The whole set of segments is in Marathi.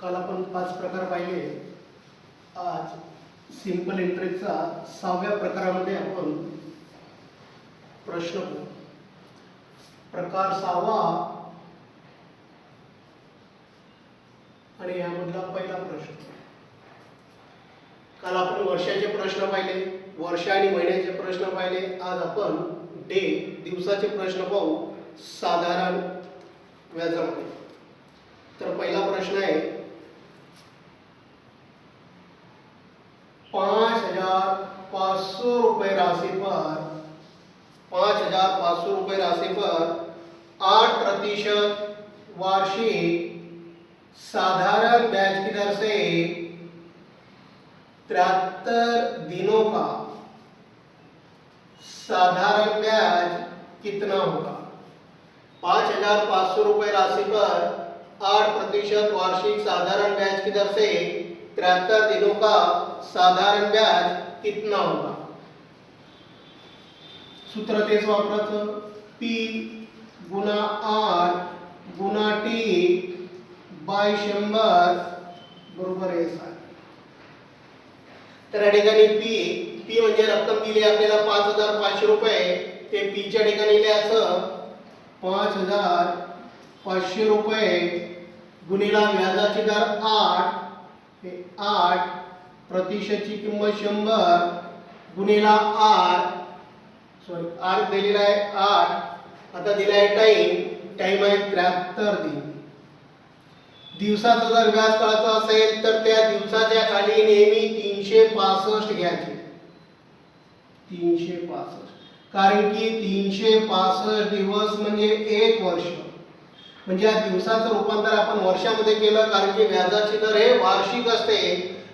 काल आपण 5 प्रकार पाहिले. आज सिंपल इंटरेस्टचा 6व्या प्रकारामध्ये आपण प्रश्न पाहू. प्रकार 6वा आणि यामधला पहिला प्रश्न. काल आपण वर्षाचे प्रश्न पाहिले, वर्ष आणि महिन्याचे प्रश्न पाहिले. आज आपण डे दिवसाचे प्रश्न पाहू साधारण व्याजामध्ये. तर पहिला प्रश्न आहे 5,500 रुपये राशि पर 5,500 रुपये राशि पर 8% वार्षिक साधारण ब्याज की दर से 73 दिनों का साधारण ब्याज कितना होगा. 5,500 रुपये राशि पर 8% वार्षिक साधारण ब्याज की दर से 73 दिनों का साधारण ब्याज कितना होगा. सूत्र तेच वापरायचं. P गुणा R गुणा T बाय 100 बरोबर आहे SR. तर या ठिकाणी P म्हणजे रक्कम दिली आपल्याला 5,500 रुपये. ते P च्या ठिकाणी लिहायचं 5,500 रुपये गुणिला व्याजाची दर 8 हे 8% ची किंमत 100 गुणिला R दिलेला आहे 8. आता दिला आहे टाइम आहे 73 दिन. दिवसाचा जर व्याज काढायचा असेल तर त्या दिवसाच्या खाली नेहमी 365 घ्यायचे. 365 कारण की 365 दिवस म्हणजे 1 वर्ष. म्हणजे या दिवसाचं रूपांतर आपण वर्षामध्ये केलं कारण की व्याजाची दर हे वार्षिक असते.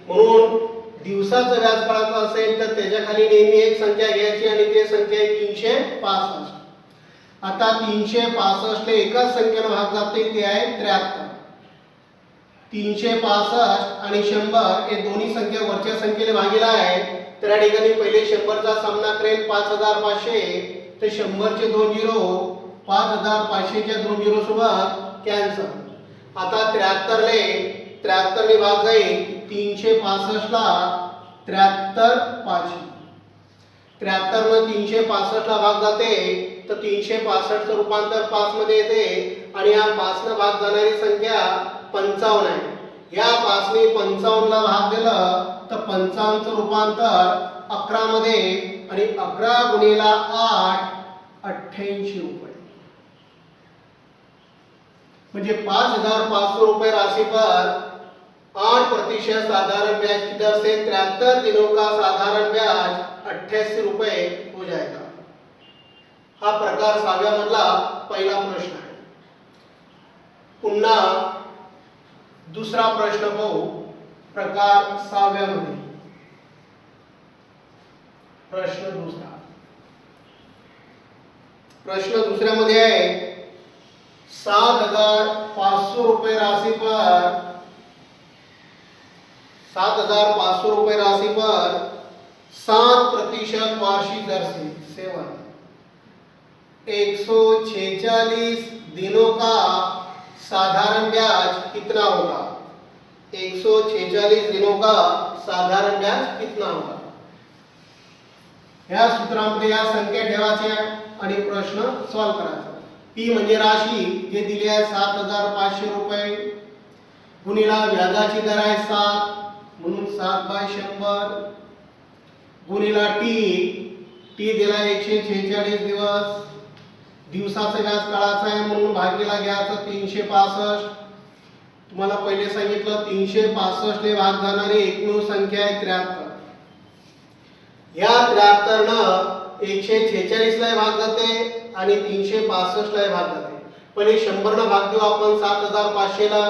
म्हणून दिवसाचं व्याज काढायचं असेल तर त्याच्या खाली नेहमी एक संख्या घ्यायची आणि ते संख्या आहे 365. आता 365 ला एकाच संख्येने भाग जाते ते आहे 73. 365 आणि 100 हे दोन्ही संख्या वरच्या संख्येने भागीला आहे. तर या ठिकाणी पहिले 100 चा सामना करेल 5,500 तर 100 चे 2 झिरो 5,500 च्या 2 झिरो सोबत कॅन्सल. आता 73 ने भाग जाईल 365 ला 73 5. 73 ने 365 ला भाग जाते तर 365 चं रूपांतर 5 मध्ये येते आणि या 5 ने भाग जाणारी संख्या 55 आहे. या 5 ने 55 ला भाग दिला तर 55 चं रूपांतर 11 मध्ये आणि 11 गुणिला 8 88 रुपये. म्हणजे 5,500 रुपये राशि पर 8% साधारण ब्याज की दर से 73 दिनों का साधारण ब्याज 88 रुपये हो जाएगा. हा प्रकार 6व्या मधला पहिला प्रश्न आहे. पुन्हा दुसरा प्रश्न पाहू. प्रकार 6व्या मध्ये प्रश्न दुसरा. प्रश्न दुसऱ्यामध्ये आहे 7,500 रुपये राशि पर 7,500 रुपये राशि पर 7% वार्षिक दर से 146 दिनों का साधारण ब्याज कितना होगा. 146 दिनों का साधारण ब्याज कितना होगा. या सूत्रामध्ये या संख्या ठेवायच्या आणि प्रश्न सॉल्व करायचा. P म्हणजे राशी जे दिली आहे 7,500 रुपये गुणिला व्याजाची दर आहे 7 म्हणून 7/100 गुणिला T दिला 146 दिवस. दिवसाचा व्याज काढायचा आहे म्हणून भागीला घ्यायचा 365. तुम्हाला पहिले सांगितलं 365 ने भाग जाणारी एकमेव संख्या आहे 73. या 73 न 146 ला भाग जाते आणि 365 ला भाग जाते. पहिले 100 न भाग देऊ आपण 7,500 ला.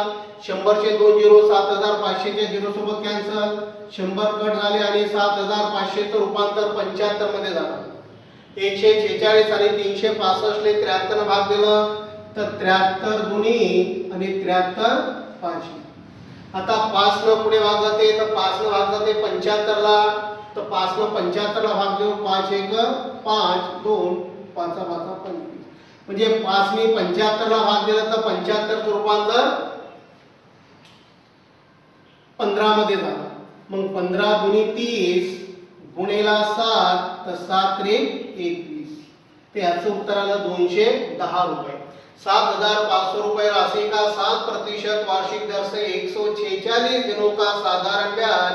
100 चे 2 झिरो 7,500 च्या झिरो सोबत कॅन्सल. 100 कट झाले आणि 7,500 चं रूपांतर 75 मध्ये झालं. 146 आणि 365 ले 73 न भाग दिलं तर 73 दुनी आणि 73 5. आता 5 न पुढे भाग जाते तर 5 न भाग जाते 75 ला. तर 5 न 75 ला भाग देऊ 5 1 5 2 5 5 25. म्हणजे 5 ने 75 ला भाग दिला तर 75 चं रूपांतर 15 मध्ये झाला. मग 15 दुनी 30 गुणेला 7 तर 7 × 21. ते याचं उत्तर आलं 210 रुपये. 7,500 रुपये राशि का 7% वार्षिक दर से 146 दिनों का साधारण ब्याज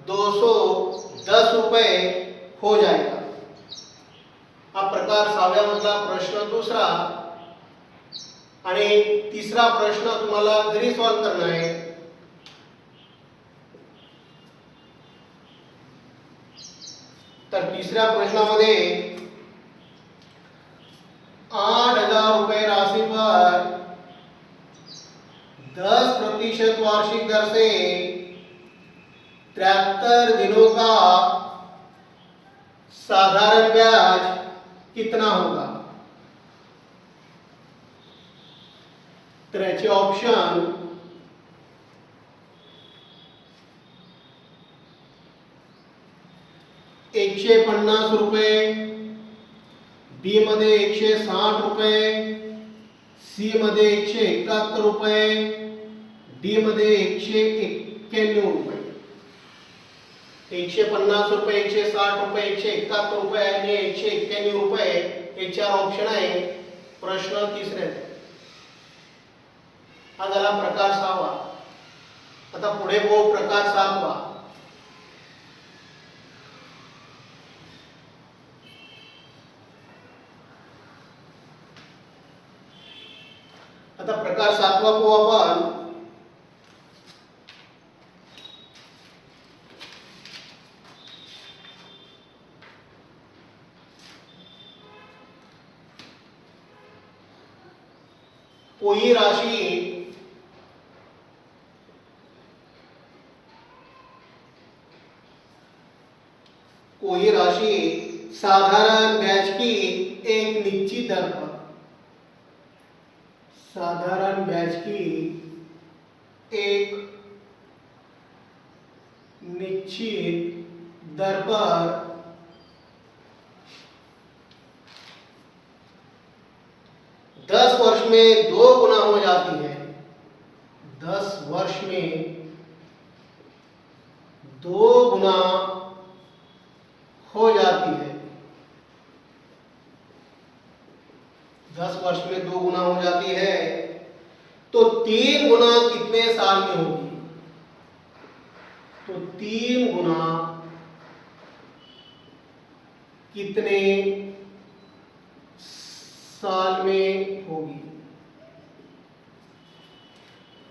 210 रुपये हो जाएगा. हा प्रकार 6व्या मधला प्रश्न दुसरा. आणि तिसरा प्रश्न तुम्हाला घरी सॉल्व करना आहे. तर तिसऱ्या प्रश्नामध्ये 8,000 रुपये राशि पर 10% वार्षिक दर से 73 दिनों का साधारण ब्याज कितना होगा. तर याचे ऑप्शन 150 रुपये, बी मध्ये 160 रुपये, सी मध्ये 171 रुपये, डी मध्ये 191 रुपये. 150 रुपये, 160 रुपये, 171 रुपये आणि 191 रुपये हे चार ऑप्शन आहे प्रश्न तिसऱ्याचा. हा झाला प्रकार 6वा. आता पुढे बघू प्रकार 7वा. आता प्रकार 7वा को आपण कोई राशि साधारण ब्याज की एक निश्चित दर पर, साधारण ब्याज की एक निश्चित दर पर 10 वर्ष में 2 गुना हो जाती है. 10 वर्ष में 2 गुना हो जाती है. 10 वर्ष में 2 गुना हो जाती है तो 3 गुना कितने साल में होगी. तो 3 गुना कितने साल में होगी.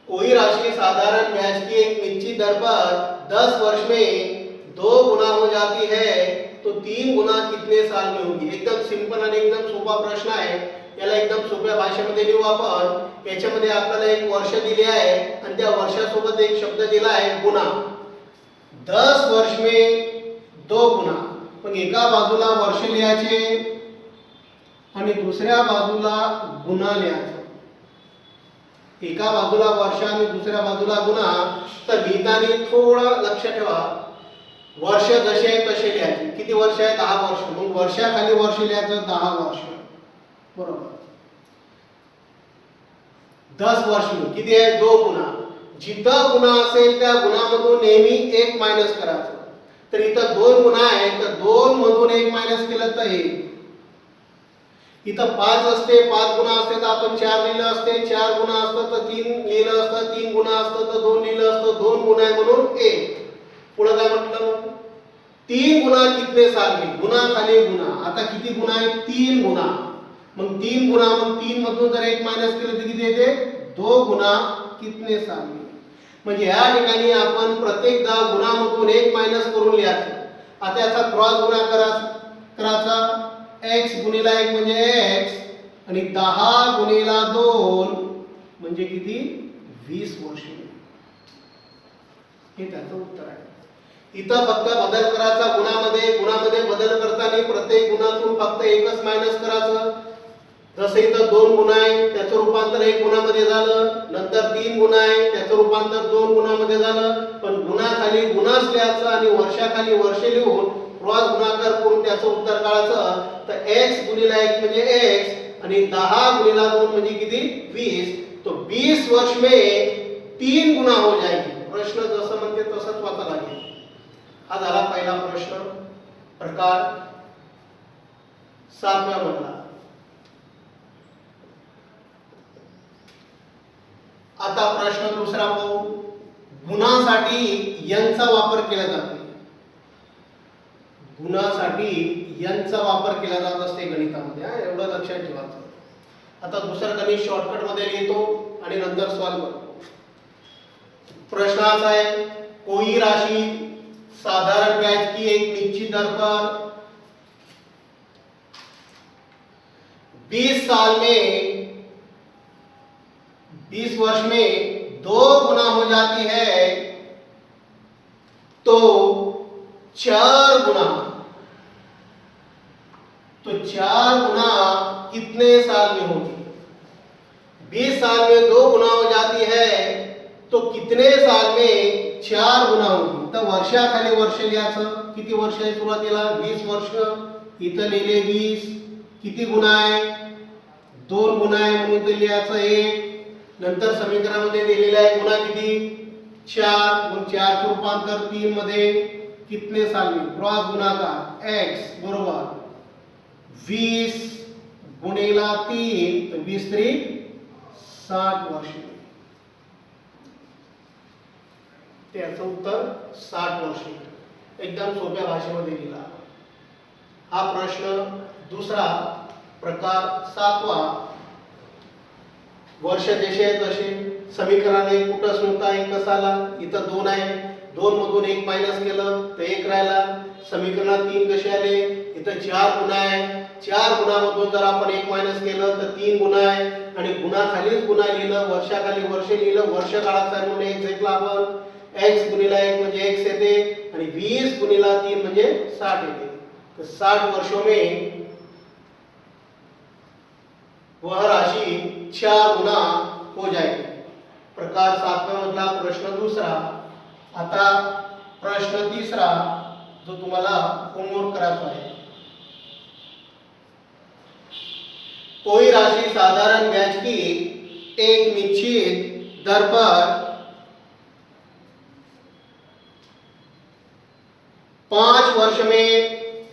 कोई राशि साधारण ब्याज की एक निश्चित दर पर 10 वर्ष में 2 गुना हो जाती है तो 3 गुना कितने साल में होगी. एकदम सिंपल आणि एकदम सोपा प्रश्न आहे. याला एकदम सोप्या भाषेमध्ये लिहू आपण. याच्यामध्ये आपल्याला एक वर्ष दिले आहे आणि त्या वर्षासोबत एक शब्द दिला आहे गुना. 10 वर्ष में 2 गुना. मग एका बाजूला वर्ष लिहायचे आणि दुसऱ्या बाजूला गुना लिहायचा. एका बाजूला वर्ष आणि दुसऱ्या बाजूला गुना. तर लिहिताना थोडं लक्ष ठेवा. वर्ष जसे आहे तसे लिहायचे. किती वर्ष आहे 10 वर्ष. मग वर्षाखाली वर्ष लिहायचं 10 वर्ष. बरोबर. 10 वर्ष में किती आहे 2 गुना. जिथं गुना असेल त्या गुणामधून नेहमी 1 मायनस करायचं. तर इथं 2 गुना आहे तर 2 मधून 1 मायनस केलं तर 1. इथं 5 असते 5 गुना असते तर आपण 4 लिहिलं असते. 4 गुना असतं तर 3 लिहिलं असतं. 3 गुना असतं तर 2 लिहिलं असतं. 2 गुना आहे म्हणून 1. पुढे काय म्हटलं 3 गुना कितने साल में. गुना खाली गुना. आता किती गुना आहे 3 गुना. मग 3 गुना मग 3 मधून जर 1 मायनस केलं तर किती येते 2 गुना कितने साल में. म्हणजे या ठिकाणी आपण प्रत्येकदा गुणामधून 1 मायनस करून लिहायचं. आता याचा क्रॉस गुणा करायचा. x गुणिला 1 म्हणजे x आणि 10 गुणिला 2 म्हणजे किती 20 वर्ष. हे त्याचं उत्तर आहे. इथं फक्त बदल करायचा गुणामध्ये बदल करताना प्रत्येक गुणातून फक्त एकच मायनस करायचं. जसे इथं 2 गुणा आहे त्याचं रूपांतर 1 गुणामध्ये झालं. नंतर 3 गुणा आहे त्याचं रूपांतर 2 गुणामध्ये झालं. पण गुणाखाली गुणाच लिहायचं आणि वर्षाखाली वर्ष लिहून क्रॉस गुणाकार करून त्याचं उत्तर काढायचं. तर x गुणिला 1 म्हणजे x आणि 10 गुणिला 2 म्हणजे किती 20. तो 20 वर्ष में 3 गुना हो जाएगी. प्रश्न जसं म्हणते तसंच वाचा लागेल. हा झाला पहिला प्रश्न, प्रकार 7व्या मधला. आता प्रश्न दुसरा पाहू. गुणासाठी यांचा वापर केला जातो. गुणासाठी यांचा वापर केला जात असते गणितामध्ये, एवढं लक्षात ठेवायचं. आता दुसरं गणित शॉर्टकट मध्ये लिहितो आणि नंतर सॉल्व्ह करतो. प्रश्न असा आहे, कोई राशि साधारण ब्याज की एक निश्चित दर पर 20 साल में 20 वर्ष में 2 गुना हो जाती है तो 4 गुना, तो 4 गुना कितने साल में होगी? 20 साल में 2 गुना हो जाती है तो कितने साल में 4 गुना होगी? तर वर्षाखाली वर्ष लिहायचं. किती वर्ष आहे सुरुवातीला? 20 वर्ष. इथं लिहिले 20. किती गुना आहे? 2 गुना आहे म्हणून ते लिहायचं 1. नंतर समीकरणामध्ये दिलेला आहे गुना किती? 4. मग 4 चं रूपांतर 3 मध्ये. कितने साल में? क्रॉस गुणाकार x बरोबर 20 गुणिला 3 तर 20 त्रिक 60 वर्ष. त्याचं उत्तर 60 वर्ष. एकदम सोप्या भाषेमध्ये लिहिला. हा प्रश्न दुसरा, प्रकार 7वा. वर्ष जसे आहे तसे समीकरणाने कुठं शोधता येईल कसाला? इथं 2 आहे, 2 मधून 1 मायनस केलं तर 1 राहिला. समीकरणात 3 कसे आले? इथं 4 गुणा आहे, 4 गुणामधून जर आपण 1 मायनस केलं तर 3 गुणा आहे आणि गुणाखालीच गुणा लिहिलं, वर्षाखाली वर्ष लिहिलं. वर्ष काळाचा म्हणून x घेतला आपण. x गुणिला 1 म्हणजे x येते आणि 20 गुणिला 3 म्हणजे 60 येते. तो 60 वर्षों में वह राशि 4 गुना हो जाएगी. प्रकार 7व्या मधला प्रश्न दुसरा. आता प्रश्न तिसरा जो तुम्हाला होमवर्क करायचा आहे. कोई राशि साधारण ब्याज की एक निश्चित दर पर 5 वर्ष में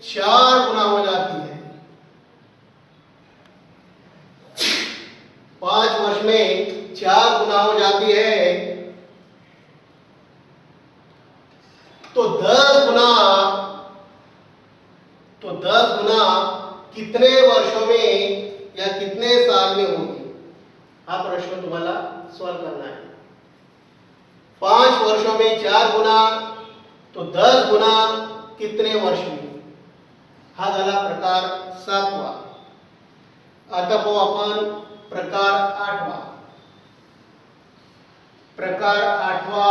4 गुना हो जाती है. 5 वर्ष में 4 गुना हो जाती है तो 10 गुना कितने वर्षों में या कितने साल में होगी? हा प्रश्न तुम्हाला सॉल्व करना है. 5 वर्षों में 4 गुना तो 10 गुना कितने वर्ष में? हा झाला प्रकार 7वा. आता पाहू आपण प्रकार 8वा. प्रकार 8वा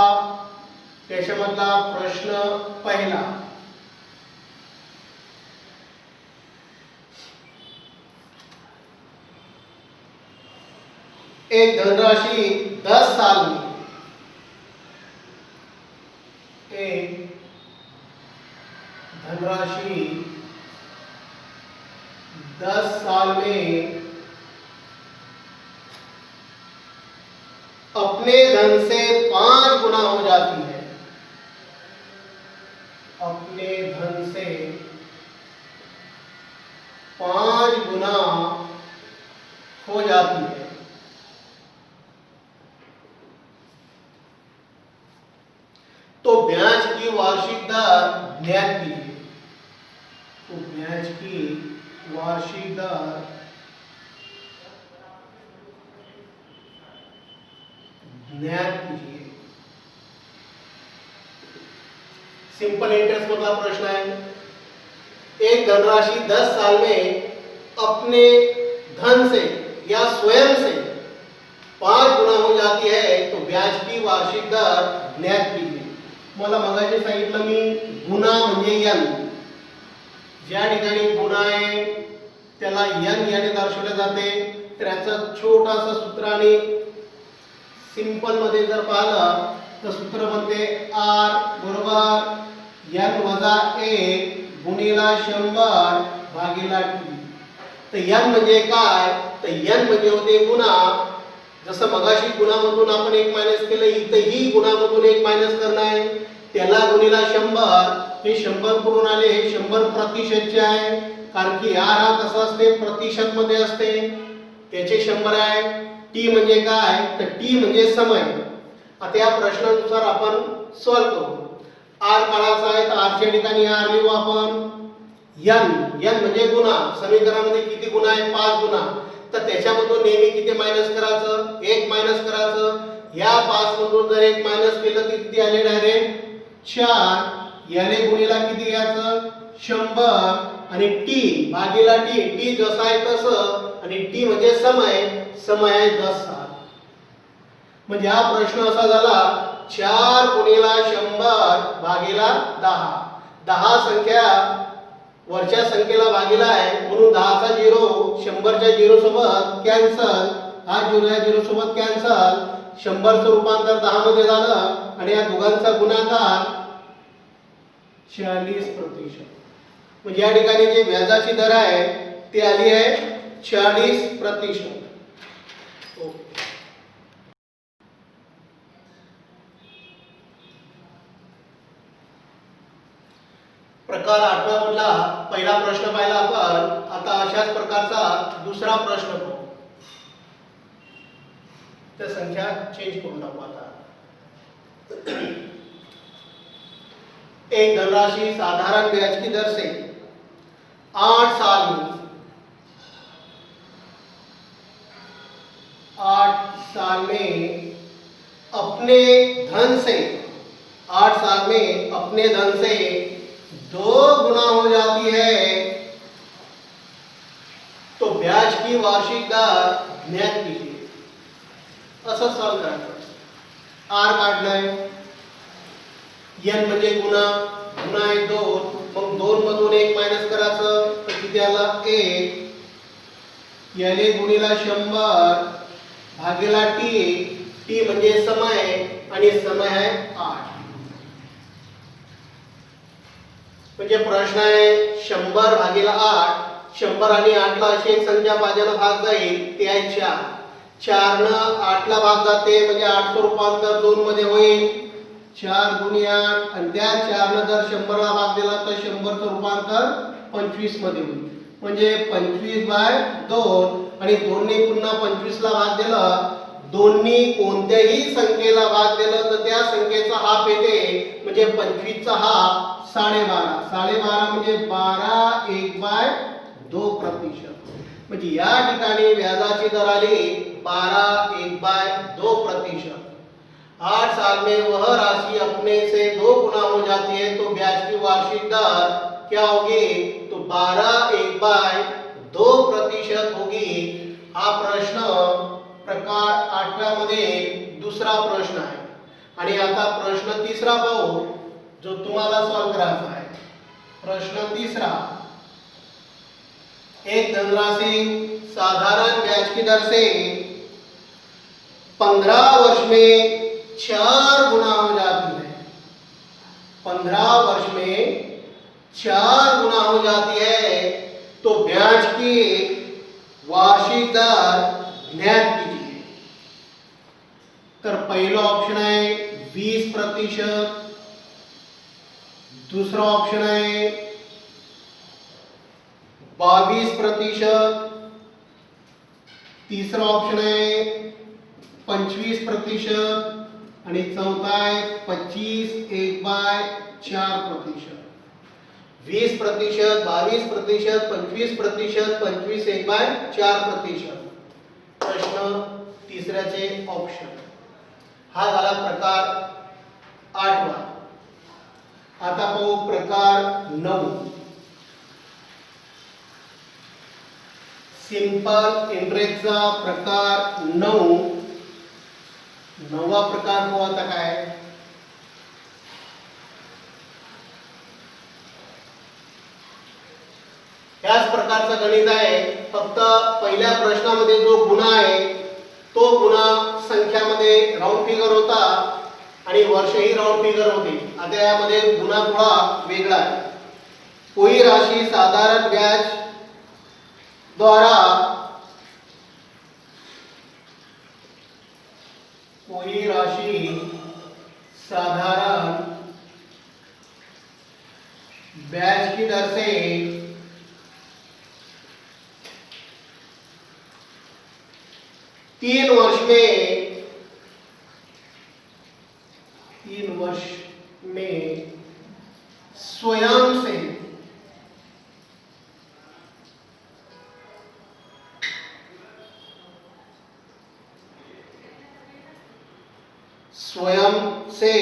त्याच्यामधला प्रश्न पहिला. एक धनराशि 10 साल में, एक धनराशि 10 साल में अपने धन से 5 गुना हो जाती है. अपने धन से 5 गुना हो जाती है. तो ब्याज की वार्षिक दर ज्ञात कीजिए. तो ब्याज की वार्षिक दर ज्ञात कीजिए. सिंपल इंटरेस्ट मधला प्रश्न है. एक धनराशि 10 साल में अपने धन से या स्वयं से 5 गुना हो जाती है तो ब्याज की वार्षिक दर ज्ञात कीजिए. मला मगाशी सांगितलं मी गुणा म्हणजे n. ज्या ठिकाणी गुणा आहे त्याला n याने दर्शवले जाते. तर याचं छोटासा सूत्राने सिंपल मध्ये जर पाहिलं तर सूत्र बनते r बरोबर n वजा 1 गुणिला 100 भागिला t. तर n म्हणजे काय? तर n म्हणजे होते गुणा जसं मगाशी गुणामधून आपण 1 मायनस केलं, इथंही गुणामधून 1 मायनस करणं आहे. त्याला गुणिला 100, हे 100 करून आले, हे 100% आहे, कारण की हा कसा असते, प्रतिशत मध्ये असते, त्याचे 100 आहे. टी म्हणजे काय, तर टी म्हणजे समय. आता या प्रश्नानुसार आपण सॉल्व करू. आर काढायचा आहे तर आर च्या ठिकाणी आर लिहू आपण. एन म्हणजे गुणा, समीकरणामध्ये किती गुणा आहे, 5 गुणा, तर त्याच्यामधून नेहमी किती मायनस करायचं, 1 मायनस करायचं. या 5 मधून जर 1 मायनस केलं तर किती आले, डायरेक्ट 4. याने गुणिला किती घ्यायचं, 100, आणि टी भागीला टी, टी जसा आहे तसं, आणि टी म्हणजे समय आहे 10 साल. म्हणजे हा प्रश्न असा झाला, 4 गुणिला 100 भागीला 10. 10 संख्या वरच्या संख्येला भागीला आहे, म्हणून 10 चा 0 100 च्या 0 सोबत कॅन्सल, हा 0 या 0 सोबत कॅन्सल. 100 चं रूपांतर 10 मध्ये झालं, आणि या दोघांचा गुणाकार 40%. म्हणजे या ठिकाणी जे व्याजाची दर आहे ती आली आहे 40%. प्रकार 8 मधला पहिला प्रश्न पाहिला आपण. आता अशाच प्रकारचा दुसरा प्रश्न पाहू. त्या संख्या चेंज करून टाकू. आता एक धनराशि साधारण ब्याज की दर से 8 साल में 8 साल में अपने धन से 8 साल में अपने धन से 2 गुना हो जाती है, तो ब्याज की वार्षिक दर ज्ञात कीजिए. असं सॉल्व करायचं. आर काढलाय, एन म्हणजे गुणा, गुणा आहे 2, मग 2 मधून 1 मायनस करायचं तर किती आला, 1. याने गुणिला 100 भागीला टी, टी म्हणजे समय, आणि समय आहे 8. म्हणजे प्रश्न आहे 100 भागीला 8. 100 आणि 8 ला अशी एक संख्या भाज्याला भाग जाईल, ते आहे 4. 4 न 8 ला भाग जाते, म्हणजे 8 चं रूपांतर 2 मध्ये होईल. 4 गुणिले 8, आणि त्या 4 न जर 100 ला भाग दिला तर 100 चं रूपांतर 25 मध्ये होईल. म्हणजे 25/2, आणि 2 ने पुन्हा 25 ला भाग दिला, 2 ने कोणत्याही संख्येला भाग दिला तर त्या संख्येचा हाफ येते, म्हणजे 25 चा हाफ 12.5. 12.5 म्हणजे 12/1/2%. म्हणजे या ठिकाणी व्याजाची दर आली 12/1/2%. 8 साल में वह राशि अपने से 2 गुना हो जाती है, तो ब्याज की वार्षिक दर क्या होगी, तो 12/1/2% होगी. हा प्रश्न प्रकार 8व्या मध्ये दुसरा प्रश्न आहे. आणि आता प्रश्न तिसरा पाहू, जो तुम्हाला सॉल्व करायचा आहे. प्रश्न तीसरा, एक धनराशि साधारण ब्याज की दर से 15 वर्ष में 4 गुना हो जाती है. 15 वर्ष में 4 गुना हो जाती है, तो ब्याज की वार्षिक दर ज्ञात कीजिए. तर पहिला ऑप्शन आहे 20%, दूसरा ऑप्शन है 22%, तीसरा ऑप्शन है 25%, आणि चौथा आहे 25/1/4%. 20%, 22%, 25%, 25/1/4%. प्रश्न तिसऱ्याचे ऑप्शन. हा झाला प्रकार 8वा. आता पाहू प्रकार 9. सिंपल इंटरेस्टचा प्रकार 9. 9वा प्रकार पाहू. आता काय, याच प्रकारचं गणित आहे, फक्त पहिल्या प्रश्नामध्ये जो गुणा आहे तो गुणा संख्यामध्ये राऊंड फिगर होता आणि वर्षही राऊंड फिगर होते. आता यामध्ये गुणा थोडा वेगळा आहे. कोई राशि साधारण ब्याज द्वारा कोई राशि साधारण ब्याज की दर से 3 वर्ष में स्वयं से से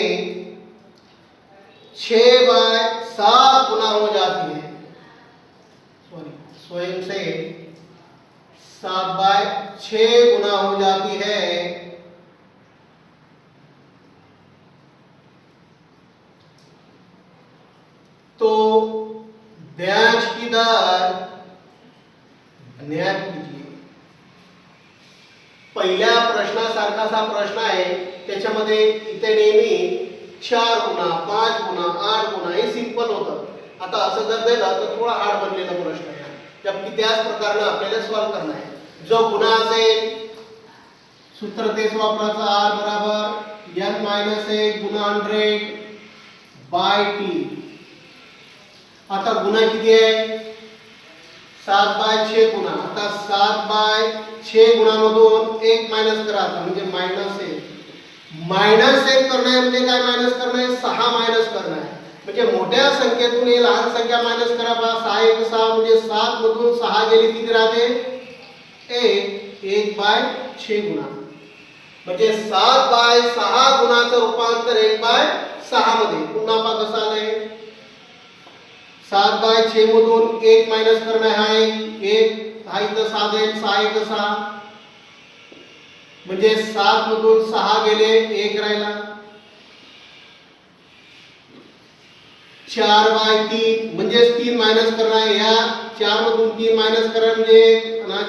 6/7 गुना हो जाती है, सॉरी, स्वयं से 7/6 गुना हो जाती है, तो ब्याज की दर ज्ञात कीजिए. पहिल्या प्रश्नासारखाच प्रश्न आहे. त्याच्यामध्ये इथे नेहमी 4 गुना, 5 गुना, 8 गुना हे सिंपल होतं. आता असं जर दिलं तर थोडा हार्ड बनलेला प्रश्न आहे. जबकि त्याच प्रकारने आपल्याला सॉल्व करना आहे. जो गुना असेल सूत्र तेच वापरायचं, r बराबर n - 1 गुना 100 बाय t. आता गुना किती आहे? 7/6 गुना. आता 7/6 गुणामधून 1 मायनस करायचं म्हणजे -1. -1 करणे म्हणजे काय? मायनस करणे, 6 मायनस करणे. म्हणजे मोठ्या संख्येतून हे लहान संख्या मायनस करा. 6 1 6 म्हणजे 7 मधून 6 गेली किती राहते? 1/6 गुना. म्हणजे 7/6 गुणाचं रूपांतर 1/6 मध्ये. पुन्हा पहा कसं आलंय. 7/6 मधून 1 मायनस करणे आहे. 1 हा इथं 6 जाईल. 6 1 6 म्हणजे 7 मधून 6 गेले, 1 राहिला. 4/3 म्हणजे 3 मायनस करणार. या 4 मधून 3 मायनस करा म्हणजे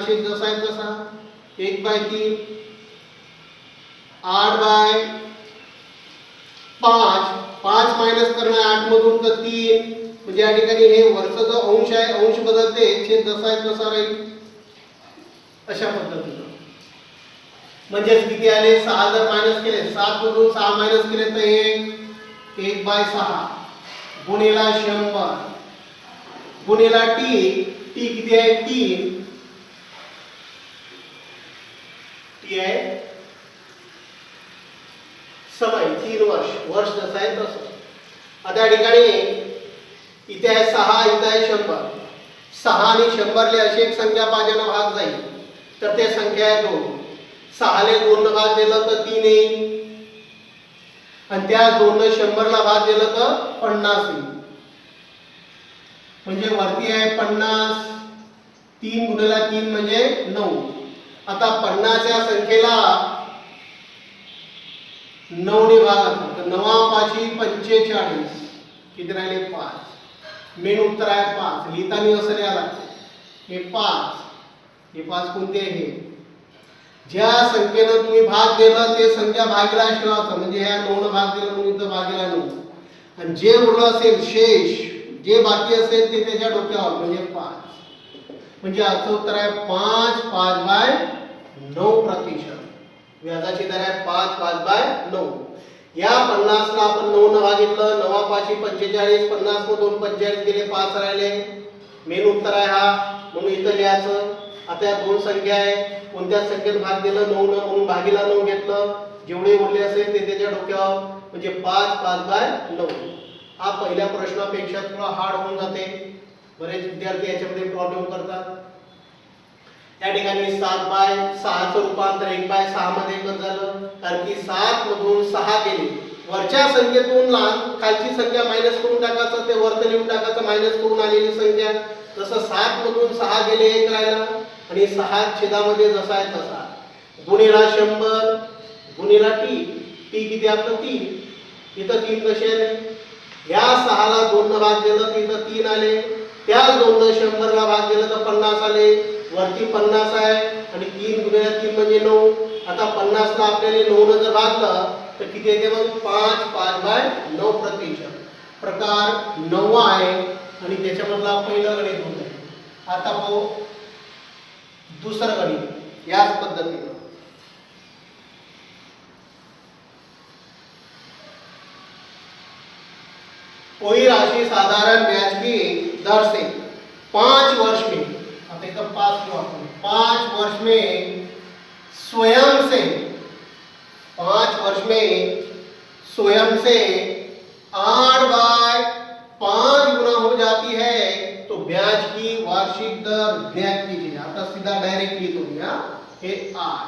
छेद जसा आहे तसा 1/3. 8/5 5 मायनस करणार 8 मधून तर 3 म्हणजे या ठिकाणी हे वरचा जो अंश आहे अंश बदलते, छेद जसा आहे तसा राहील. अशा पद्धतीने म्हणजे किती आले? 6 जर मायनस केले, 7 मधून 6 मायनस केले तर 1/6 गुणिला 100 गुणिला टी. टी किती आहे? 3. टी आहे समय 3 वर्ष. वर्ष जसं आहे तसं. आता या ठिकाणी इथे आहे 6, इथे आहे 100. 6 आणि 100 ले अशी एक संख्या पाहिजे भाग जाईल तर ते संख्या आहे 2. 6 ले 2 न भाग दिलं तर 3 येईल आणि त्या 2 ने 100 ला भाग दिलं तर 50 येईल. म्हणजे वरती आहे 50. 3 गुणिला 3 म्हणजे 9. आता 50 या संख्येला 9 ने भागायचं तर 9 × 5 = 45. किती राहिले? 5. मेन उत्तर आहे 5. लिहिताना असं लिहायला लागतं. हे 5. हे 5 कोणते आहे? ज्या संख्येनं तुम्ही भाग दिला ते संख्या भागीला ठेवायचं. म्हणजे ह्या 9 ने भाग दिला म्हणून इथं भागीला 9. आणि जे उरलं असेल शेष, जे बाकी असेल ते त्याच्या डोक्यावर म्हणजे 5. म्हणजे याचं उत्तर आहे 5/9%. व्याजाची दर आहे 5/9. या 50 ला आपण 9 ने भागितलं. 9 × 5 = 45. 50 मधून 45 गेले, 5 राहिले. मेन उत्तर आहे हा म्हणून इथं लिहायचं. आता या दोन संख्या आहे. कोणत्या संख्येत भाग दिलं? 9 ने म्हणून भागीला 9 घेतलं. जेवढे उरले असेल ते त्याच्या डोक्यावर म्हणजे 5/9. हा पहिल्या प्रश्नापेक्षा थोडा हार्ड होऊन जाते. बरेच विद्यार्थी याच्यामध्ये प्रॉब्लेम करतात. या ठिकाणी 7/6 चं रूपांतर 1/6 मध्ये कसं झालं? कारण की 7 मधून 6 गेले. वरच्या संख्येतून लहान खालची संख्या मायनस करून टाकायचं, ते वरती लिहून टाकायचं मायनस करून आलेली संख्या. तसं 7 मधून 6 गेले, 1 राहिला आणि 6 छेदामध्ये जसा आहे तसा गुणिला 100 गुणिला टी. टी किती आपलं? 3. इथं 3 कसे आले? या 6 ला 2 ने भाग दिलं तर इथं 3 आले. त्या 2 ने 100 ला भाग दिलं तर 50 आले. वरती 50 आहे आणि 3 गुणिला 3 म्हणजे 9. आता 50 ला आपल्याला 9 ने जर भागलं तर किती येते? मग 5/9%. प्रकार 9 आहे आणि त्याच्यामधला पहिलं गणित होत आहे. आता पाहू दुसरं गणित याच पद्धतीने. कोई राशि साधारण ब्याज की दर से 5 वर्ष में, आता इथं 5 किंवा 5 वर्ष में स्वयं से 5 वर्ष में स्वयं से 8/5 गुना हो जाती है तो ब्याज की वार्षिक दर ज्ञात कीजिए. आता सीधा डायरेक्ट लिहितो मी हे 8.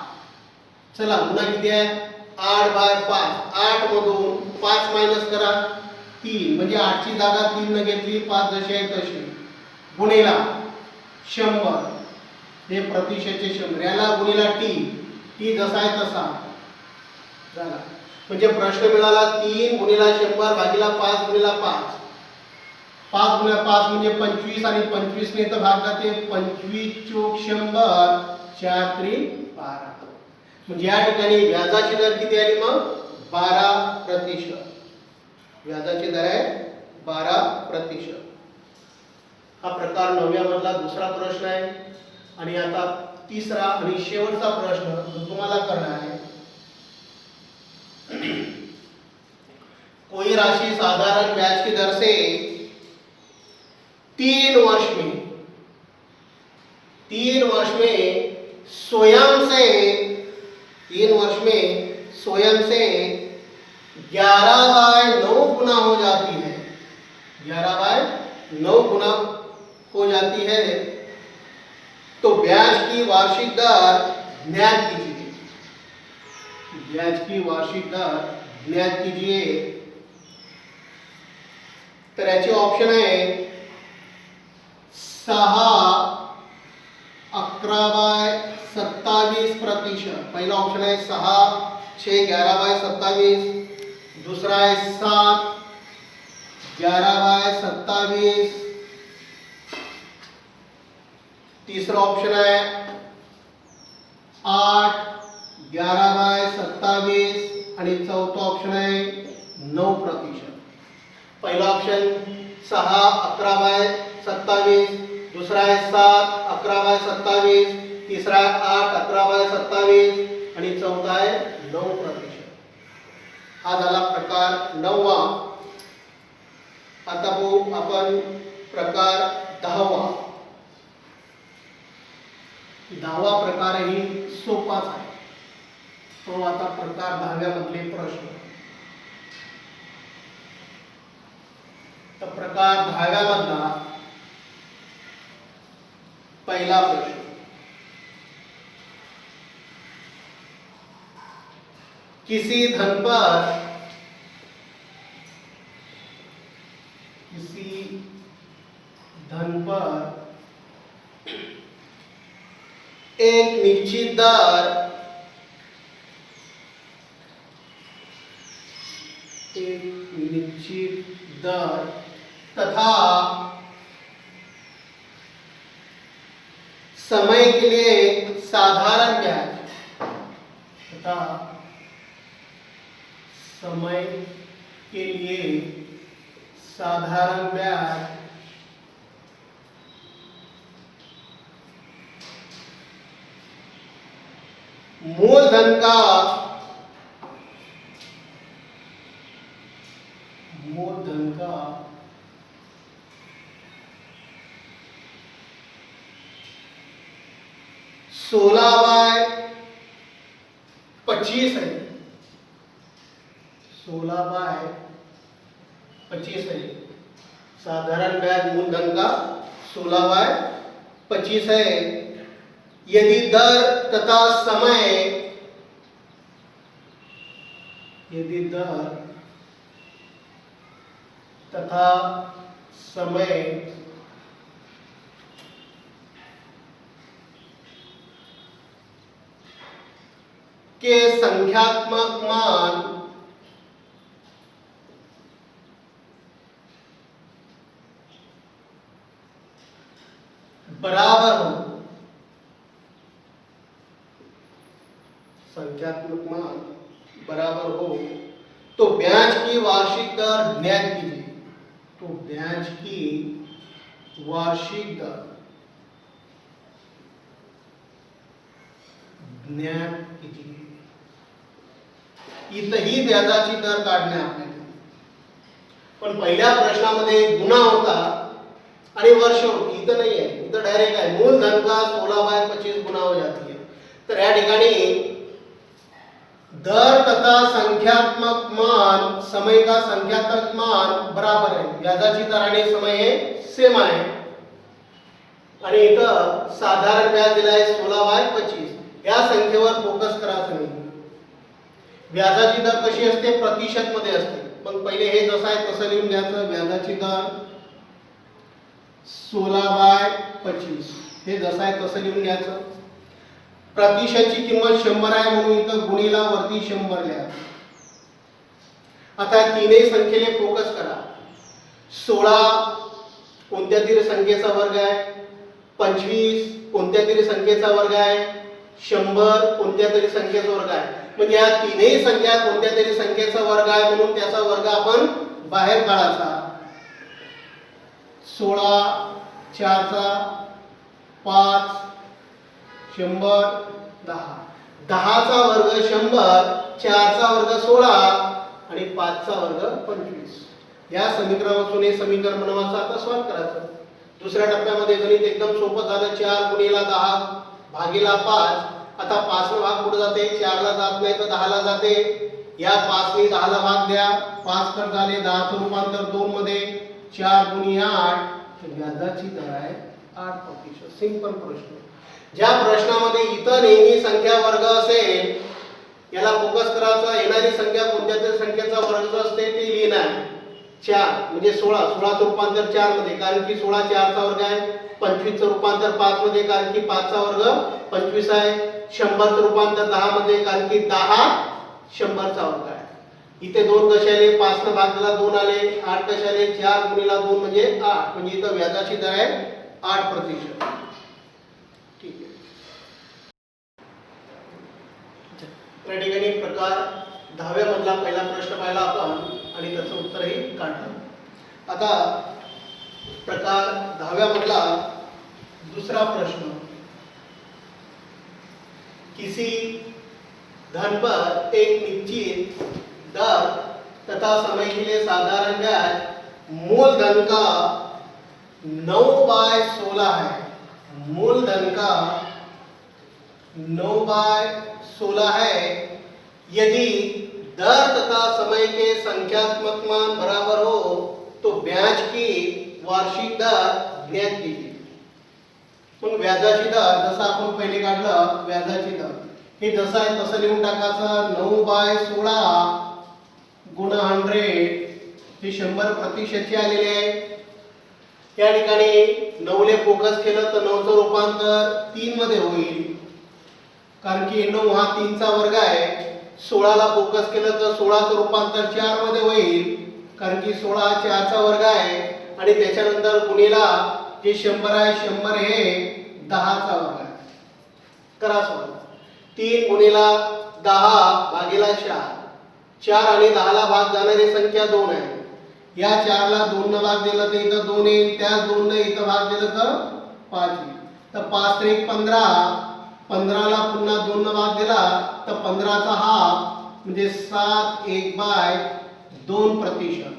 चला गुणा किती आहे 8/5. 8 मधून 5 मायनस करा 3 म्हणजे 8 ची जागा 3 न घेतली 5 जशी आहे तशी गुणिला 100 हे प्रतिशतचे 100 याला गुणिला टी जसा आहे तसा झाला. म्हणजे प्रश्न मिळाला 3 गुणिला 100 भागिला 5 गुणिला 5. 5 गुणिला 5 म्हणजे 25 आणि 25 ने तर भाग जाते 25 चोक 100 4 त्रिक 12. म्हणजे या ठिकाणी व्याजाची दर किती आली मग 12%. व्याजाची दर आहे 12%. हा प्रकार 9व्या मधला दुसरा प्रश्न आहे. आणि आता तिसरा आणि शेवटचा प्रश्न जो तुम्हाला करना है. कोई राशि साधारण ब्याज की दर से 3 वर्ष में स्वयं से 3 वर्ष में स्वयं से 11/9 गुना हो जाती है. 11/9 गुना हो जाती है तो ब्याज की वार्षिक दर ज्ञात कीजिए. ब्याज की वार्षिक दर ज्ञात कीजिए. तर याचे ऑप्शन आहे 6/11/27%. पहिला ऑप्शन आहे 6/11/27. दूसरा है 7/11/27. तीसरा ऑप्शन है 8/11/27 आणि चौथा ऑप्शन आहे 9%. पहिला ऑप्शन 6/11/27. दूसरा है 7/11/27. तीसरा है 8/11/27 आणि चौथा आहे 9%. हा झाला प्रकार 9वा. आता बघू आपण प्रकार 10वा. 10वा प्रकारही सोपाच आहे. तो आता प्रकार 10व्या मधले प्रश्न. तर प्रकार 10व्या मधला पहिला प्रश्न. किसी धन पर एक निश्चित दर तथा समय के लिए साधारण ब्याज तथा समय के लिए साधारण ब्याज मूलधन का 16/25 है. 16/25 है. साधारण ब्याज मूलधन का 16/25 है. यदि दर तथा समय के संख्यात्मक मान बराबर हो. संख्यात्मक मान बराबर हो तो ब्याज की वार्षिक दर ज्ञात कीजिए. तो ब्याज की वार्षिक दर ज्ञात कीजिए. इथंही व्याजाची दर काढणे आपल्याला. पण पहिल्या प्रश्नामध्ये गुणा होता आणि वर्ष होती, इथं नाही आहे, इथं डायरेक्ट आहे मूलधन का 16/25 गुना हो जाती है. तर या ठिकाणी दर तथा संख्यात्मक मान समय का संख्यात्मक मान बराबर आहे. व्याजाची दर आणि समय हे सेम आहे आणि इथं साधारण व्याज दिलं आहे 16/25. या संख्येवर फोकस करायचं नाही. व्याजाची दर कशी असते, प्रतिशत मध्ये असते. मग पहिले हे जसं आहे तसं लिहून घ्यायचं. व्याजाची दर 16/25 हे जसं आहे तसं लिहून घ्यायचं. प्रतिशतची किंमत 100 आहे म्हणून इथं गुणीला वरती 100 लिहा. आता तीनही संख्येला फोकस करा. 16 कोणत्या तरी संख्येचा वर्ग आहे, 25 कोणत्या तरी संख्येचा वर्ग आहे, 100 कोणत्या तरी संख्येचा वर्ग आहे. म्हणजे या तीनही संख्या कोणत्या तरी संख्येचा वर्ग आहे म्हणून त्याचा वर्ग आपण बाहेर काढायचा. 16 4 चा 5 100 10. 10 चा वर्ग 100, 4 चा वर्ग 16 आणि 5 चा वर्ग 25. या समीकरणापासून हे समीकरण बनवायचं. आता सॉल्व करायचं. दुसऱ्या टप्प्यामध्ये गणित एकदम सोपं झालं. 4 गुणिला 10 भागिला 5. आता 5 ला भाग कुठे जाते, 4 ला जात नाही तर 10 ला जाते. या 5 ने 10 ला भाग द्या. 5 कर झाले 10 चं रूपांतर 2 मध्ये. 4 गुणिले 8 व्याजाची दर आहे 8%. सिंपल प्रश्न. ज्या प्रश्नामध्ये इथं नेहमी संख्या वर्ग असेल याला फोकस करायचा. येणारी संख्या कोणत्या तरी संख्येचा वर्ग असते ते लिहिणार. 4 म्हणजे 16. 16 चं रूपांतर 4 मध्ये कारण की 16 4 चा वर्ग आहे. 25 चं रूपांतर 5 मध्ये कारण की 5 चा वर्ग 25 आहे. 100 चं रूपांतर 10 मध्ये कारण की 10 100 चा वर्ग आहे. इथे 2 कशाले, 5 न भाग दिला 2 आले. 8 कशाले, 4 गुणिला 2 म्हणजे 8. म्हणजे इथं व्याजाची दर आहे 8%. ठीक आहे. त्या ठिकाणी प्रकार 10व्या मधला पहिला प्रश्न पाहिला आपण आणि त्याचं उत्तरही काढलं. आता प्रकार 10व्या मधला दूसरा प्रश्न. किसी धन पर एक निश्चित दर तथा समय के लिए साधारण ब्याज मूलधन का 9/16 है. मूलधन का 9/16 है. यदि दर तथा समय के संख्यात्मक मान बराबर हो तो ब्याज की वार्षिक दर ज्ञात कीजिए. मग व्याजाची दर जसं आपण पहिले काढलं व्याजाची दर हे जसं आहे तसं लिहून टाकायचं. 9/16 गुणा 100 हे 100% चे आलेले आहे. या ठिकाणी 9 ले फोकस केलं तर 9 चं रूपांतर 3 मध्ये होईल कारण की 9 हा 3 चा वर्ग आहे. 16 ला फोकस केलं तर 16 चं रूपांतर 4 मध्ये होईल कारण की 16 हा 4 चा वर्ग आहे आणि त्याच्यानंतर गुणीला जे 100 आहे 100 हे 10 चा वर्ग आहे. करा सॉल्व. 3 गुणीला 10 भागिला 4. 4 आणि 10 ला भाग जाणारी संख्या 2 आहे. या 4 ला 2 न भाग दिला तर इथं 2 येईल. त्या 2 ने इथं भाग दिला तर 5 येईल. तर 5 × 1 15. 15 ला पुन्हा 2 न भाग दिला तर 15 चा हाफ म्हणजे 7 1/2%.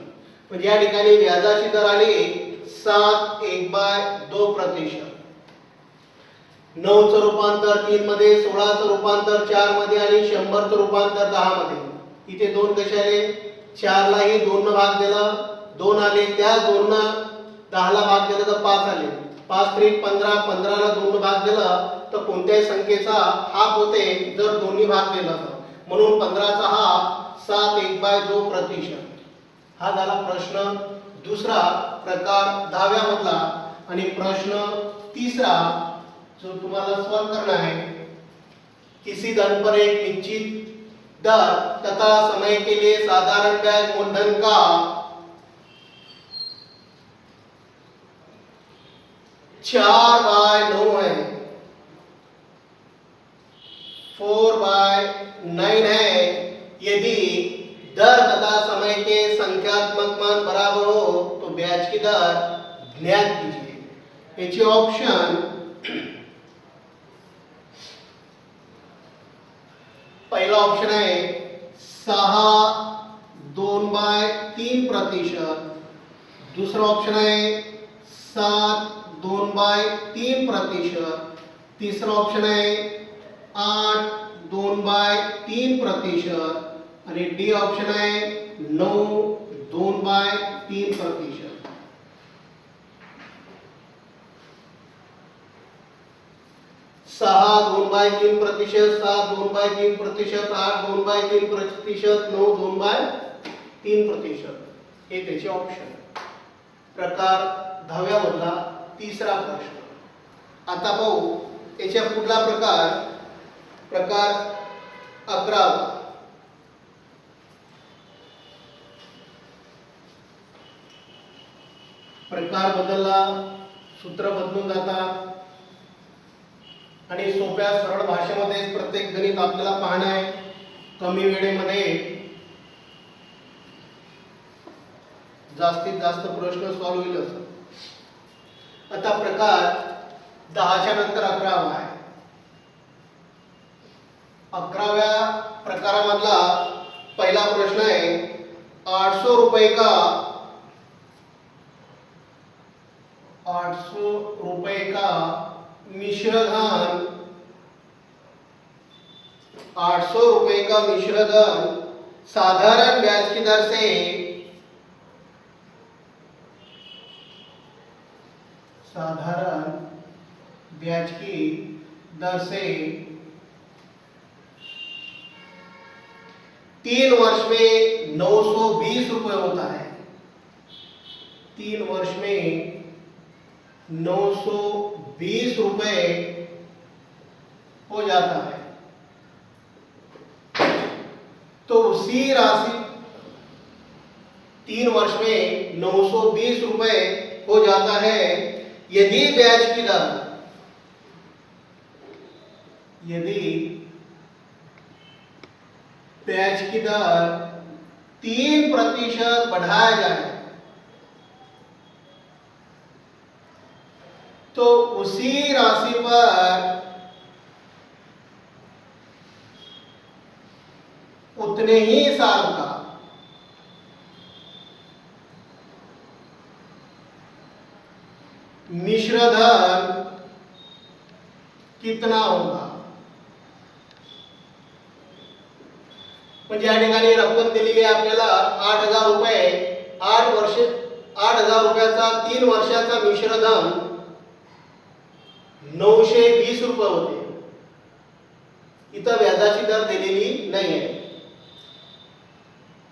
म्हणजे या ठिकाणी व्याजाची दर आली 7 1/2%. 9 चं रूपांतर 3 मध्ये, 16 चं रूपांतर 4 मध्ये आणि 100 चं रूपांतर 10 मध्ये. इथे 2 कसे आले, 4 लाही 2 न भाग दिला 2 आले. त्या 2 न 10 ला भाग दिला तर 5 आले. 5 × 1 15. 15 ला 2 न भाग दिला तर कोणत्याही संख्येचा हाफ होते जर दोन्ही भाग दिला तर. म्हणून 15 चा हाफ 7 1/2%. हा झाला प्रश्न दुसरा प्रकार 10व्या मधला. आणि प्रश्न तिसरा जो तुम्हाला सॉल्व करना है. किसी धन पर एक निश्चित दर तथा समय के लिए साधारण ब्याज मूलधन का 4/9 है, 4/9 है. यदि दर तथा समय के संख्यात्मक मान बराबर हो तो ब्याज की दर ज्ञात कीजिए. याचे ऑप्शन पहिला ऑप्शन आहे 6 2 2/3%. दुसरा ऑप्शन आहे 7 2/3%. तिसरा ऑप्शन आहे 8 2/3%. आणि डी ऑप्शन आहे 9 2/3%. 6 2/3%, 7 2/3%, 8 2/3%, 9 2/3%. हे त्याचे ऑप्शन. प्रकार 10व्या मधला तिसरा प्रश्न. आता पाहू याच्या पुढला प्रकार 11. प्रकार बदलला, सूत्र बदलून जातात आणि सोप्या सरळ भाषेमध्ये प्रत्येक गणित आपल्याला पाहणं आहे. कमी वेळेमध्ये जास्तीत जास्त प्रश्न सॉल्व्ह होईल असं. आता प्रकार 10च्या नंतर 11वा आहे. 11व्या प्रकारामधला पहिला प्रश्न आहे 800 रुपये का 800 रुपये का मिश्रधन 800 रुपये का मिश्रधन साधारण ब्याज की दर से साधारण ब्याज की दर से 3 वर्ष में 920 रुपए होता है. 3 वर्ष में 920 रुपए हो जाता है. तो उसी राशि 3 वर्ष में 920 रुपए हो जाता है यदि ब्याज की दर 3% बढ़ाया जाए तो उसी राशि पर उतने ही साल का मिश्रधन कितना होगा. म्हणजे या ठिकाणी रक्कम दिलेली आहे आपल्याला 8,000 रुपये. 8,000 रुपयाचा 3 वर्षाचा मिश्रधन 920 रुपये होते. इथं व्याजाची दर दिलेली नाही आहे.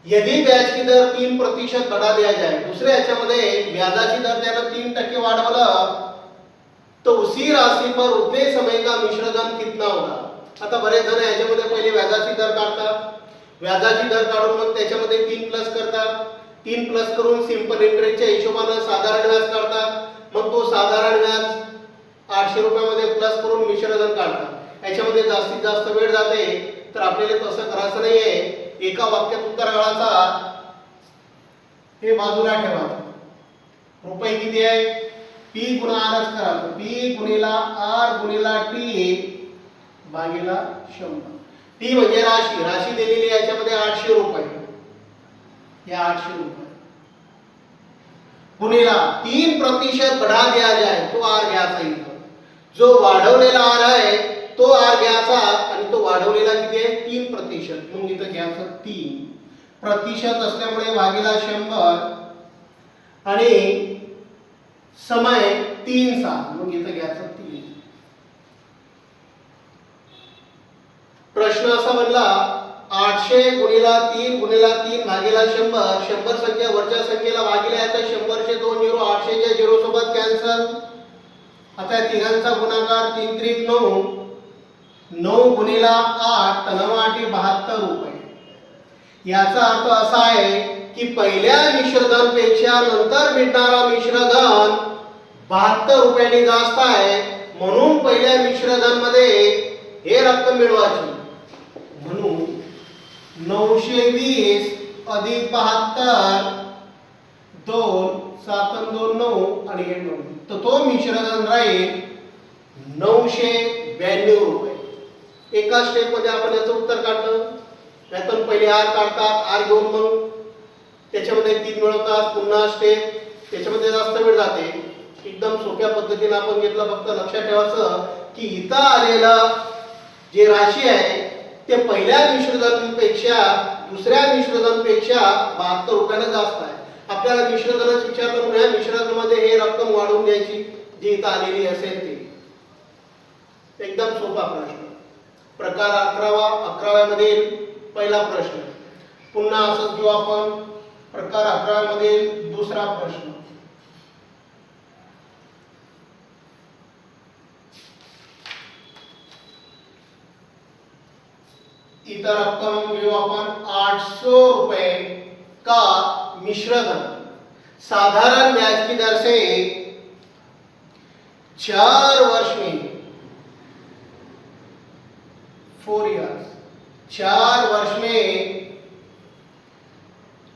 यदि ब्याज की दर 3% बढ़ा दिया जाए, दुसऱ्या याच्यामध्ये व्याजाची दर त्यानं 3% वाढवलं तो उसी राशि पर उतने समय का मिश्रधन कितना होगा. आता बरेच जण याच्यामध्ये पहिले व्याजाची दर काढतात. व्याजाची दर काढून मग त्याच्यामध्ये 3 प्लस करतात. 3 प्लस करून सिंपल इंटरेस्टच्या हिशोबाने साधारण व्याज काढतात. मग तो साधारण व्याज 800 रुपयामध्ये प्लस करून मिश्रधन काढतात. याच्यामध्ये जास्तीत जास्त वेळ जाते. तर आपल्याला तसं करायचं नाहीये. एका वाक्यात उत्तर काढायचा. हे बाजूला ठेवायचं. रुपये किती आहे P गुणा R करायचं. P गुणिला R गुणिला T भागिला 100. T म्हणजे राशी दिलेली आहे. याच्यामध्ये 800 रुपये. या 800 रुपये गुणिला 3% बढ़ा दिया जाए तो R घ्यायचा. इथं जो वाढवलेला R आहे तो R घ्यायचा आणि तो वाढवलेला किती आहे 3%. मग इथं घ्यायचं 3% असल्यामुळे भागिला 100 आणि समय 3 साल. मग इथं घ्यायचं 3. प्रश्न असा बनला 800 गुणिला 3 गुणिला 3 भागिला 100. 100 संख्या वरच्या संख्येला भागिले आहे तर 100 चे 2 झिरो 800 च्या 0 सोबत कॅन्सल. आता या तिघांचा गुणाकार 3 त्रिक 9. 9 गुणिला 8 तर 9 8 72 रुपये. याचा अर्थ असा आहे की पहिल्या मिश्रधन पेक्षा नंतर मिळणारा मिश्रधन 72 रुपयांनी जास्त आहे. म्हणून पहिल्या मिश्रधन मध्ये हे रक्कम मिळवायची. म्हणून 920 अधिक 72 2 7 2 9 आणि हे 9. तर तो मिश्रधन राहील 992 रुपये. एका स्टेप मध्ये आपण याचं उत्तर काढलं. त्यातून पहिले R काढतात. R घेऊन मग त्याच्यामध्ये 3 मिळवतात, पुन्हा स्टेप, त्याच्यामध्ये जास्त वेळ जाते. एकदम सोप्या पद्धतीने आपण घेतलं. फक्त लक्षात ठेवायचं की इथं आलेलं जे राशी आहे ते पहिल्या मिश्रधनपेक्षा दुसऱ्या मिश्रधनपेक्षा 72 रुपयानं जास्त आहे. आपल्याला मिश्रधनच विचारलं म्हणून या मिश्रधनामध्ये हे रक्कम वाढवून द्यायची जी इथं आलेली असेल ती. एकदम सोपा प्रश्न. प्रकार 11व्या मधील पहिला प्रश्न. पुन्हा असंच घेऊ आपण. प्रकार 11व्या मधील दुसरा प्रश्न. इतर रक्कम घेऊ आपण 800 रुपए का मिश्रधन साधारण ब्याज की दर से 4 वर्ष में 4 years 4 वर्ष में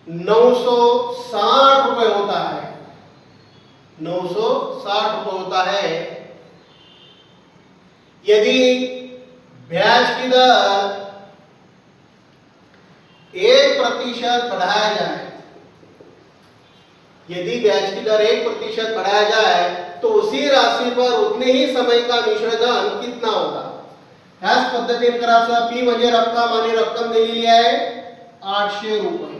960 रुपए होता है. 960 रुपए होता है यदि ब्याज की दर 1% बढ़ाया जाए. यदि ब्याज की दर 1% बढ़ाया जाए तो उसी राशि पर उतने ही समय का मिश्रधन कितना होगा. ह्याच पद्धतीने करायचं. पी म्हणजे रक्कम आणि रक्कम दिलेली आहे 800 रुपये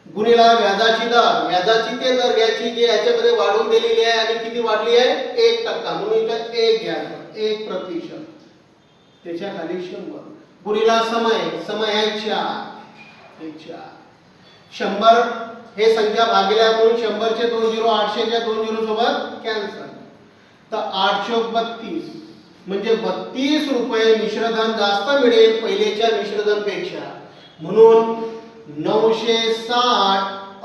गुणिला व्याजाची दर. व्याजाची ते दर घ्यायची जे याच्यामध्ये वाढून दिलेली आहे आणि किती वाढली आहे 1%. म्हणून इथं 1 घ्यायचं. 1%. त्याच्या खाली 100 गुणिला समय. समय आहे 4. 100 हे संख्या भागिल्या म्हणून 100 चे 2 0 800 च्या 2 0 सोबत कॅन्सल. तर 832 म्हणजे 32 रुपये मिश्रधन जास्त मिळेल पहिलेच्या मिश्रधनपेक्षा. म्हणून 960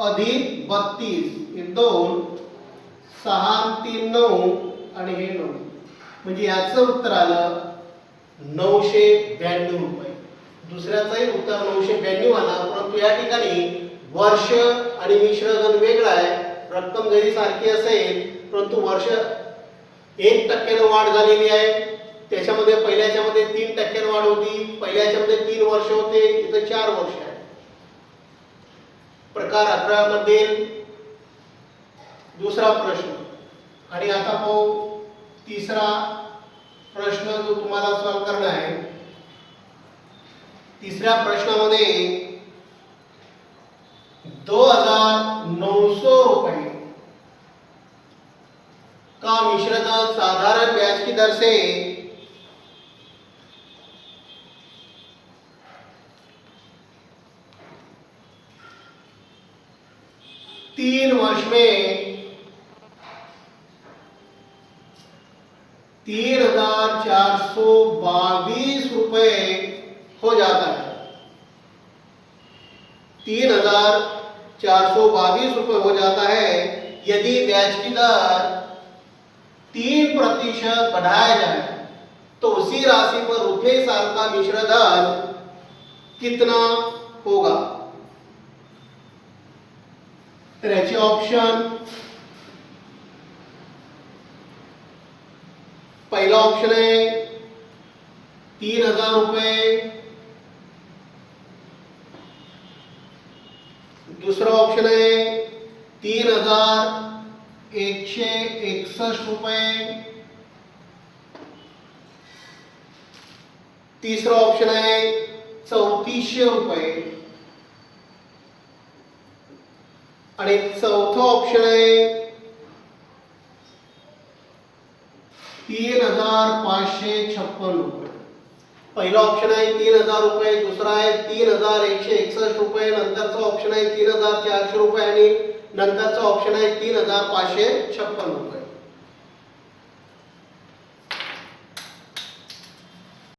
अधिक 32 हे 2 6 3 9 आणि हे 9 म्हणजे याचं उत्तर आलं 992 रुपये. दुसऱ्याचंही उत्तर 992 आला. परंतु या ठिकाणी वर्ष आणि मिश्रधन वेगळं आहे. रक्कम जरी सारखी असेल परंतु वर्ष 1% वाढ झालेली आहे. त्याच्यामध्ये पहिल्याच्यामध्ये 3% वाढ होती. पहिल्याच्यामध्ये 3 वर्ष होते, इथं 4 वर्ष आहे. प्रकार 11 मध्ये दुसरा प्रश्न. आणि आता पाहू तिसरा प्रश्न जो तुम्हाला सॉल्व करना आहे. तिसऱ्या प्रश्नामध्ये 2900 रुपए का मिश्रधन साधारण ब्याज की दर से 3 वर्ष में 3422 रुपए हो जाता है. 3422 रुपए हो जाता है यदि ब्याज की दर 3% बढ़ाया जाए तो उसी राशि पर उतने साल का मिश्रधन कितना होगा. तर याचे ऑप्शन. पहिला ऑप्शन आहे 3000 रुपये. दूसरा ऑप्शन आहे 3161 रुपये. तीसरा ऑप्शन आहे 3400 रुपये. आणि चौथा ऑप्शन आहे 3556 रुपये. पहिला ऑप्शन आहे 3000 रुपये. दुसरा आहे 3161 रुपये. नंतरचा ऑप्शन आहे 3400 रुपये आणि नंतरचा ऑप्शन आहे 3556 रुपये.